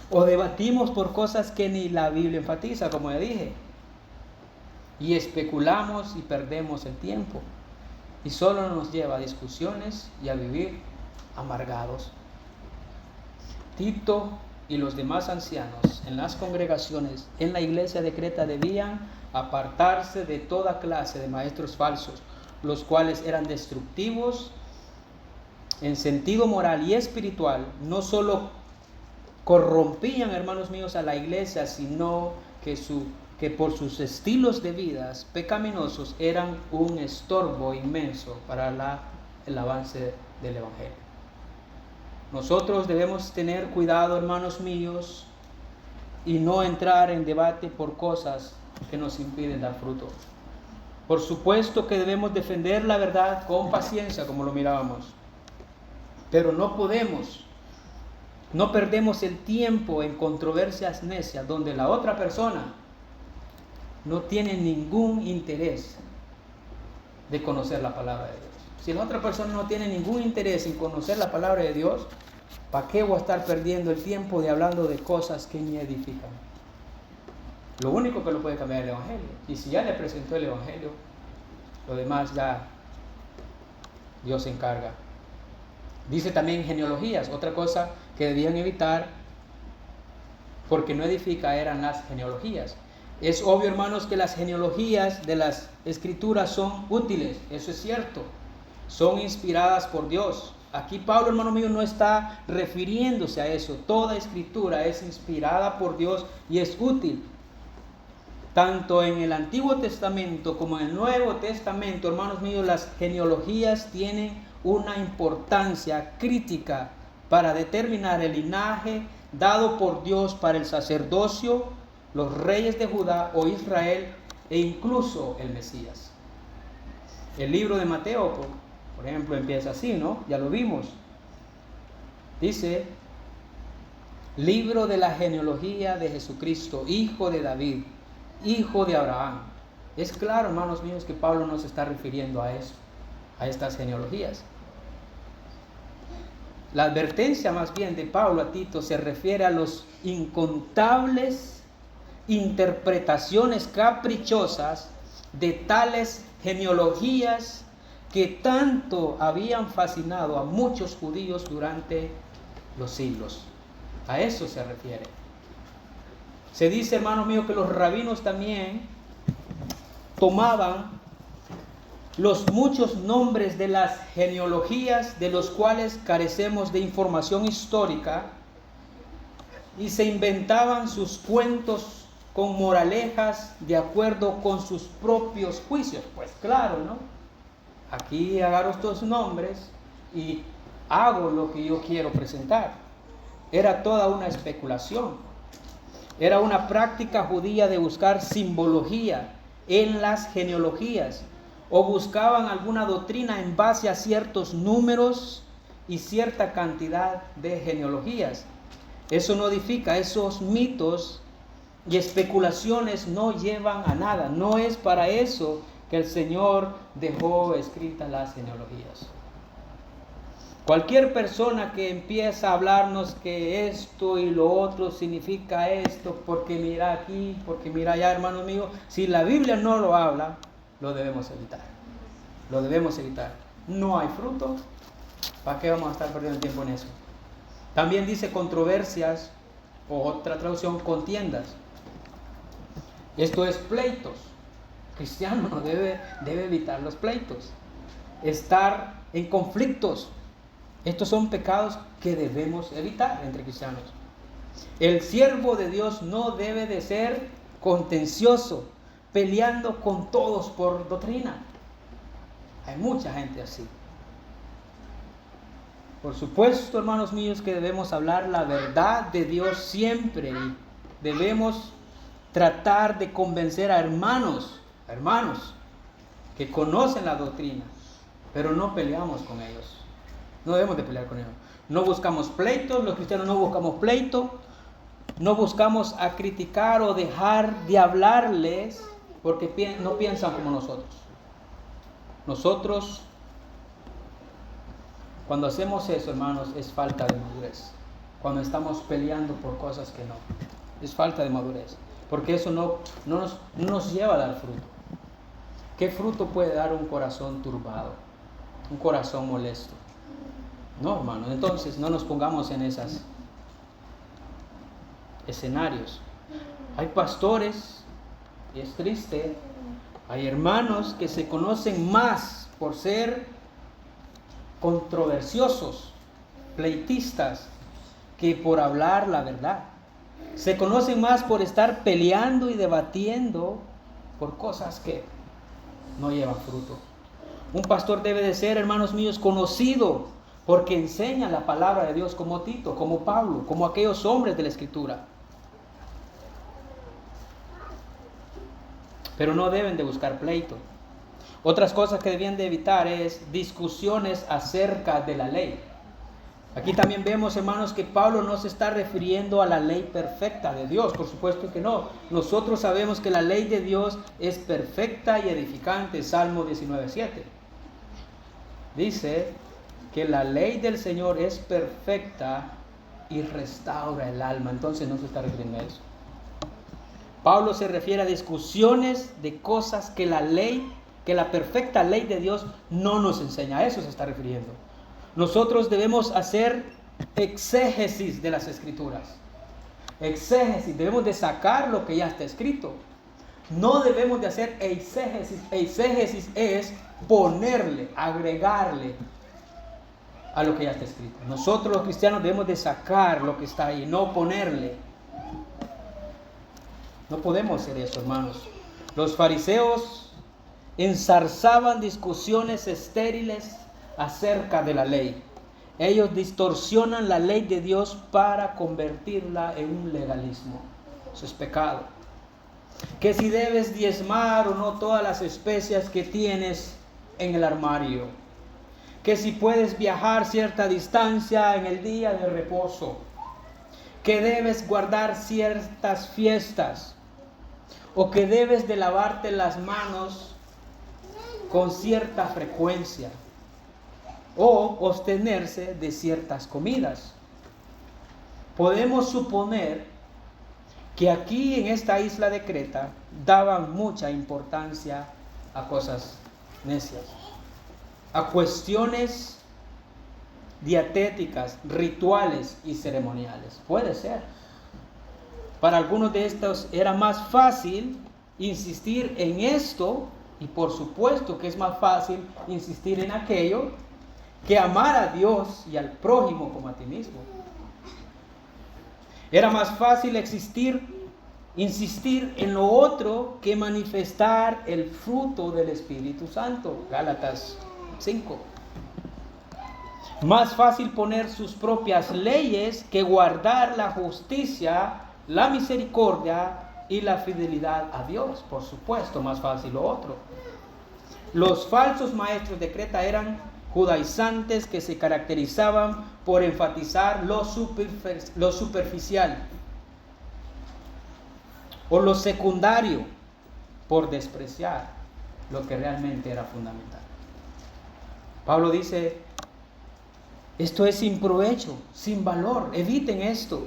O debatimos por cosas que ni la Biblia enfatiza, como ya dije. Y especulamos y perdemos el tiempo. Y solo nos lleva a discusiones y a vivir amargados. Tito y los demás ancianos en las congregaciones en la iglesia de Creta debían apartarse de toda clase de maestros falsos, los cuales eran destructivos en sentido moral y espiritual. No solo corrompían, hermanos míos, a la iglesia, sino que por sus estilos de vida pecaminosos eran un estorbo inmenso para el avance del evangelio. Nosotros debemos tener cuidado, hermanos míos, y no entrar en debate por cosas que nos impiden dar fruto. Por supuesto que debemos defender la verdad con paciencia, como lo mirábamos, pero no perdemos el tiempo en controversias necias donde la otra persona no tiene ningún interés de conocer la palabra de Dios. Si la otra persona no tiene ningún interés en conocer la palabra de Dios, ¿para qué voy a estar perdiendo el tiempo de hablando de cosas que ni edifican? Lo único que lo puede cambiar es el evangelio. Y si ya le presentó el evangelio, lo demás ya Dios se encarga. Dice también genealogías. Otra cosa que debían evitar, porque no edifica, eran las genealogías. Es obvio, hermanos, que las genealogías de las escrituras son útiles. Eso es cierto. Son inspiradas por Dios. Aquí Pablo, hermano mío, no está refiriéndose a eso. Toda escritura es inspirada por Dios y es útil. Tanto en el Antiguo Testamento como en el Nuevo Testamento, hermanos míos, las genealogías tienen una importancia crítica para determinar el linaje dado por Dios para el sacerdocio, los reyes de Judá o Israel e incluso el Mesías. El libro de Mateo, por ejemplo, empieza así, ¿no? Ya lo vimos. Dice, libro de la genealogía de Jesucristo, hijo de David, hijo de Abraham. Es claro, hermanos míos, que Pablo no se está refiriendo a eso, a estas genealogías. La advertencia más bien de Pablo a Tito se refiere a los incontables interpretaciones caprichosas de tales genealogías que tanto habían fascinado a muchos judíos durante los siglos. A eso se refiere. Se dice, hermanos míos, que los rabinos también tomaban los muchos nombres de las genealogías de los cuales carecemos de información histórica y se inventaban sus cuentos con moralejas de acuerdo con sus propios juicios. Pues claro, ¿no? Aquí agarro estos nombres y hago lo que yo quiero presentar. Era toda una especulación. Era una práctica judía de buscar simbología en las genealogías, o buscaban alguna doctrina en base a ciertos números y cierta cantidad de genealogías. Eso no edifica, esos mitos y especulaciones no llevan a nada. No es para eso que el Señor dejó escritas las genealogías. Cualquier persona que empieza a hablarnos que esto y lo otro significa esto, porque mira aquí, porque mira allá, hermanos míos, si la Biblia no lo habla, lo debemos evitar. Lo debemos evitar. No hay fruto, ¿para qué vamos a estar perdiendo tiempo en eso? También dice controversias, o otra traducción, contiendas. Esto es pleitos. El cristiano no debe evitar los pleitos. Estar en conflictos. Estos son pecados que debemos evitar entre cristianos. El siervo de Dios no debe de ser contencioso, peleando con todos por doctrina. Hay mucha gente así. Por supuesto, hermanos míos, que debemos hablar la verdad de Dios siempre. Y debemos tratar de convencer a hermanos que conocen la doctrina, pero no peleamos con ellos. No debemos de pelear con ellos. No buscamos pleitos, los cristianos no buscamos pleito, no buscamos a criticar o dejar de hablarles porque no piensan como nosotros. Nosotros, cuando hacemos eso, hermanos, es falta de madurez. Cuando estamos peleando por cosas que no, es falta de madurez, porque eso no nos lleva a dar fruto. ¿Qué fruto puede dar un corazón turbado, un corazón molesto? No, hermanos, entonces no nos pongamos en esos escenarios. Hay pastores, y es triste, hay hermanos que se conocen más por ser controversiosos, pleitistas, que por hablar la verdad. Se conocen más por estar peleando y debatiendo por cosas que no llevan fruto. Un pastor debe de ser, hermanos míos, conocido porque enseña la palabra de Dios, como Tito, como Pablo, como aquellos hombres de la Escritura. Pero no deben de buscar pleito. Otras cosas que debían de evitar es discusiones acerca de la ley. Aquí también vemos, hermanos, que Pablo no se está refiriendo a la ley perfecta de Dios. Por supuesto que no. Nosotros sabemos que la ley de Dios es perfecta y edificante. Salmo 19:7. Dice que la ley del Señor es perfecta y restaura el alma. Entonces no se está refiriendo a eso. Pablo se refiere a discusiones de cosas que la perfecta ley de Dios no nos enseña. A eso se está refiriendo. Nosotros debemos hacer exégesis de las Escrituras. Exégesis, debemos de sacar lo que ya está escrito. No debemos de hacer exégesis. Exégesis es ponerle, agregarle a lo que ya está escrito. Nosotros los cristianos debemos de sacar lo que está ahí, no ponerle. No podemos hacer eso, hermanos. Los fariseos enzarzaban discusiones estériles acerca de la ley. Ellos distorsionan la ley de Dios para convertirla en un legalismo. Eso es pecado. Que si debes diezmar o no todas las especias que tienes en el armario. Que si puedes viajar cierta distancia en el día de reposo. Que debes guardar ciertas fiestas. O que debes de lavarte las manos con cierta frecuencia. O abstenerse de ciertas comidas. Podemos suponer que aquí en esta isla de Creta daban mucha importancia a cosas necias, a cuestiones dietéticas, rituales y ceremoniales. Puede ser. Para algunos de estos era más fácil insistir en esto, y por supuesto que es más fácil insistir en aquello, que amar a Dios y al prójimo como a ti mismo. Era más fácil insistir en lo otro que manifestar el fruto del Espíritu Santo. Gálatas 5. Más fácil poner sus propias leyes que guardar la justicia, la misericordia y la fidelidad a Dios. Por supuesto, más fácil lo otro. Los falsos maestros de Creta eran judaizantes que se caracterizaban por enfatizar lo superficial o lo secundario, por despreciar lo que realmente era fundamental. Pablo dice, esto es sin provecho, sin valor, eviten esto.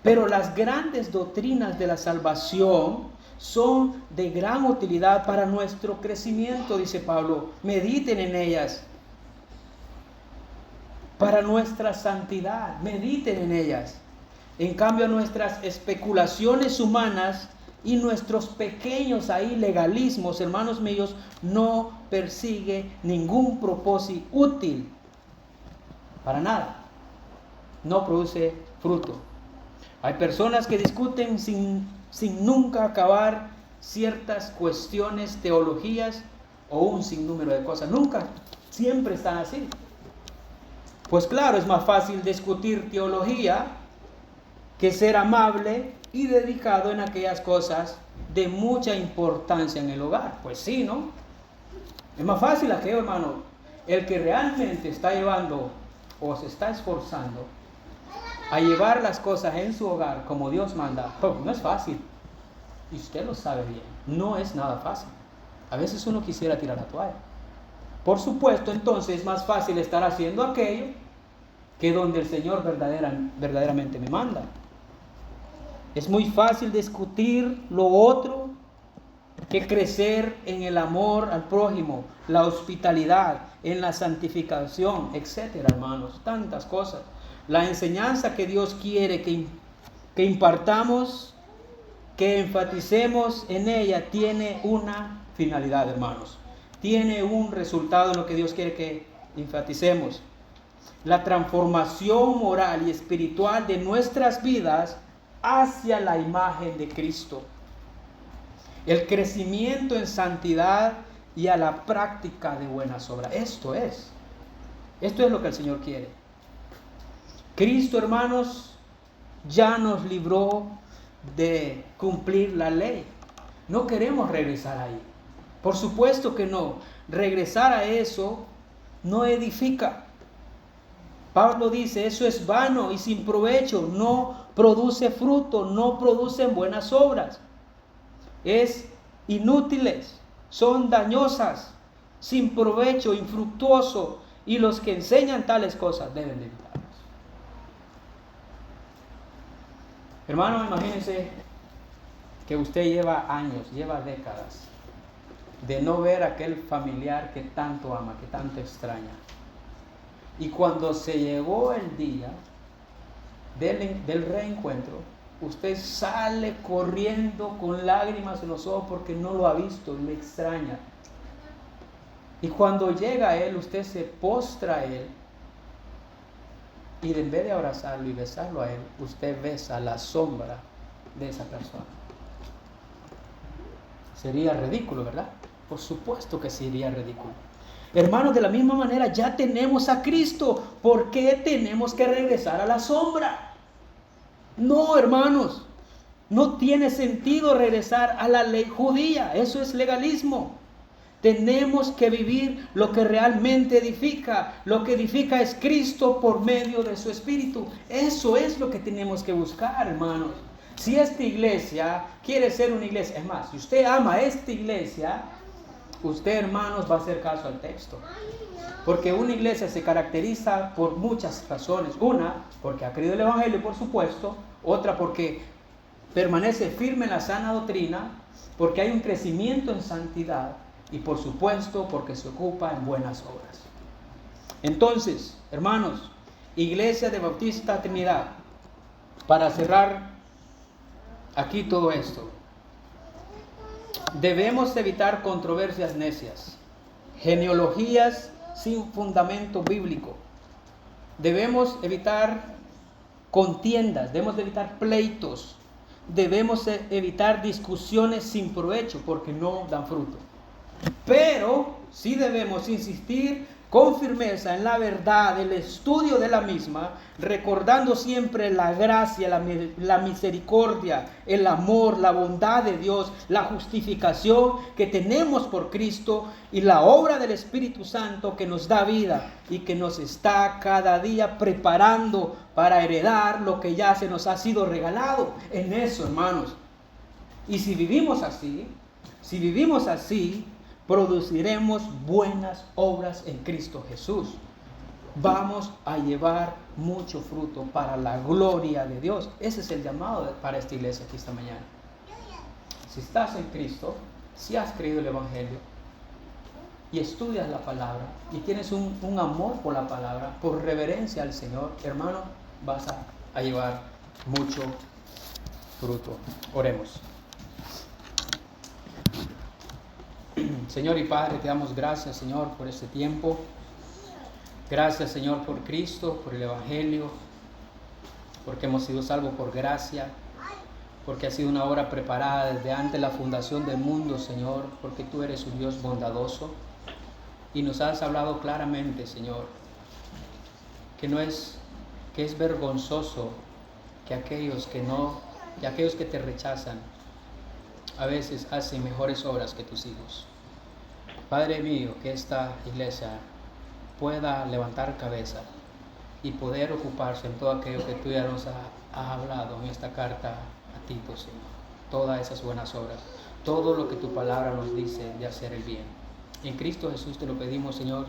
Pero las grandes doctrinas de la salvación son de gran utilidad para nuestro crecimiento, dice Pablo. Mediten en ellas. Para nuestra santidad, mediten en ellas. En cambio, nuestras especulaciones humanas y nuestros pequeños legalismos, hermanos míos, no persigue ningún propósito útil. Para nada. No produce fruto. Hay personas que discuten sin nunca acabar ciertas cuestiones, teologías o un sinnúmero de cosas. Nunca, siempre están así. Pues claro, es más fácil discutir teología que ser amable y dedicado en aquellas cosas de mucha importancia en el hogar. Pues sí, ¿no? Es más fácil aquello, hermano. El que realmente está llevando o se está esforzando a llevar las cosas en su hogar como Dios manda, no es fácil. Y usted lo sabe bien. No es nada fácil. A veces uno quisiera tirar la toalla. Por supuesto, entonces es más fácil estar haciendo aquello que donde el Señor verdaderamente me manda. Es muy fácil discutir lo otro que crecer en el amor al prójimo, la hospitalidad, en la santificación, etcétera, hermanos. Tantas cosas. La enseñanza que Dios quiere que impartamos, que enfaticemos en ella, tiene una finalidad, hermanos. Tiene un resultado en lo que Dios quiere que enfaticemos. La transformación moral y espiritual de nuestras vidas hacia la imagen de Cristo. El crecimiento en santidad y a la práctica de buenas obras. Esto es lo que el Señor quiere. Cristo, hermanos, ya nos libró de cumplir la ley. No queremos regresar ahí. Por supuesto que no. Regresar a eso no edifica. Pablo dice, eso es vano y sin provecho, no produce fruto, no producen buenas obras. Es inútiles, son dañosas, sin provecho, infructuoso, y los que enseñan tales cosas deben de evitarlas. Hermano, imagínense que usted lleva años, lleva décadas de no ver a aquel familiar que tanto ama, que tanto extraña. Y cuando se llegó el día del reencuentro, usted sale corriendo con lágrimas en los ojos porque no lo ha visto y le extraña. Y cuando llega a él, usted se postra a él. Y en vez de abrazarlo y besarlo a él, usted besa la sombra de esa persona. Sería ridículo, ¿verdad? Por supuesto que sería ridículo. Hermanos, de la misma manera ya tenemos a Cristo. ¿Por qué tenemos que regresar a la sombra? No, hermanos, no tiene sentido regresar a la ley judía. Eso es legalismo. Tenemos que vivir lo que realmente edifica. Lo que edifica es Cristo por medio de su Espíritu. Eso es lo que tenemos que buscar, hermanos. Si esta iglesia quiere ser una iglesia, es más, si usted ama esta iglesia, usted, hermanos, va a hacer caso al texto. Porque una iglesia se caracteriza por muchas razones. Una, porque ha creído el Evangelio, por supuesto. Otra, porque permanece firme en la sana doctrina. Porque hay un crecimiento en santidad. Y por supuesto, porque se ocupa en buenas obras. Entonces, hermanos, Iglesia de Bautista Trinidad, para cerrar aquí todo esto, debemos evitar controversias necias, genealogías sin fundamento bíblico. Debemos evitar contiendas, debemos evitar pleitos, debemos evitar discusiones sin provecho porque no dan fruto. Pero sí debemos insistir con firmeza en la verdad, el estudio de la misma, recordando siempre la gracia, la misericordia, el amor, la bondad de Dios, la justificación que tenemos por Cristo y la obra del Espíritu Santo que nos da vida y que nos está cada día preparando para heredar lo que ya se nos ha sido regalado. En eso, hermanos. Y si vivimos así, produciremos buenas obras en Cristo Jesús. Vamos a llevar mucho fruto para la gloria de Dios. Ese es el llamado para esta iglesia aquí esta mañana. Si estás en Cristo, si has creído el Evangelio y estudias la palabra y tienes un amor por la palabra, por reverencia al Señor, hermano, vas a llevar mucho fruto. Oremos. Señor y Padre, te damos gracias, Señor, por este tiempo. Gracias, Señor, por Cristo, por el Evangelio, porque hemos sido salvos por gracia, porque ha sido una obra preparada desde antes de la fundación del mundo, Señor, porque tú eres un Dios bondadoso y nos has hablado claramente, Señor, que es vergonzoso que aquellos que te rechazan a veces hacen mejores obras que tus hijos. Padre mío, que esta iglesia pueda levantar cabeza y poder ocuparse en todo aquello que tú ya nos has hablado en esta carta a Tito, Señor. Todas esas buenas obras, todo lo que tu palabra nos dice de hacer el bien. En Cristo Jesús te lo pedimos, Señor.